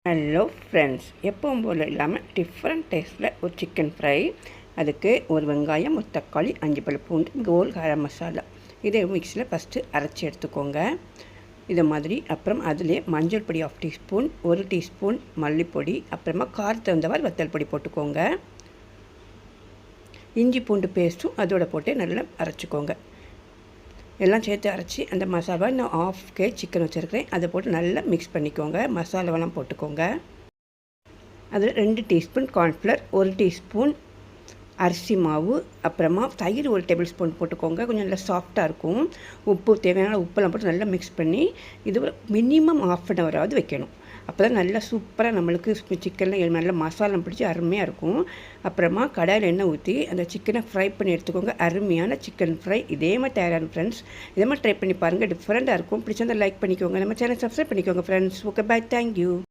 Hello friends, எப்பவும் போல் இல்லாமல் different டேஸ்ட்டில் ஒரு சிக்கன் ஃப்ரை. அதுக்கு ஒரு வெங்காயம், ஒரு தக்காளி, 5 பல் பூண்டு, கோல் கரம் மசாலா. இதை மிக்ஸியில் ஃபஸ்ட்டு அரைச்சி எடுத்துக்கோங்க. இதை மாதிரி அப்புறம் அதிலே மஞ்சள் பொடி 1/2 டீஸ்பூன், 1 டீஸ்பூன் மல்லிப்பொடி, அப்புறமா காரத்துக்கு தகுந்தவாறு வத்தல் பொடி போட்டுக்கோங்க. இஞ்சி பூண்டு பேஸ்ட்டும் அதோட போட்டு நல்லா அரைச்சிக்கோங்க. எல்லாம் சேர்த்து அரைச்சி அந்த மசாலாவை நான் 1/2 kg சிக்கன் வச்சுருக்கிறேன், அதை போட்டு நல்லா மிக்ஸ் பண்ணிக்கோங்க. மசாலாவெல்லாம் போட்டுக்கோங்க. அதில் 2 டீஸ்பூன் கார்ன்ஃப்ளவர், 1 டீஸ்பூன் அரிசி மாவு, அப்புறமா தயிர் 1 டேபிள் ஸ்பூன் போட்டுக்கோங்க. கொஞ்சம் நல்லா சாஃப்டாக இருக்கும். உப்பு தேவையான உப்பெல்லாம் போட்டு நல்லா மிக்ஸ் பண்ணி இது மினிமம் 1/2 an hour வைக்கணும். அப்போ தான் நல்லா சூப்பராக நம்மளுக்கு சிக்கனில் நல்லா மசாலா பிடிச்சி அருமையாக இருக்கும். அப்புறமா கடாயில் எண்ணெய் ஊற்றி அந்த சிக்கனை ஃப்ரை பண்ணி எடுத்துக்கோங்க. அருமையான சிக்கன் ஃப்ரை இதே மாதிரி தயாரான ஃப்ரெண்ட்ஸ். இதே மாதிரி ட்ரை பண்ணி பாருங்கள். டிஃப்ரெண்ட்டாக இருக்கும். பிடிச்சிருந்தால் லைக் பண்ணிக்கோங்க. நம்ம சேனல் சப்ஸ்கிரைப் பண்ணிக்கோங்க ஃப்ரெண்ட்ஸ். Okay, bye, thank you.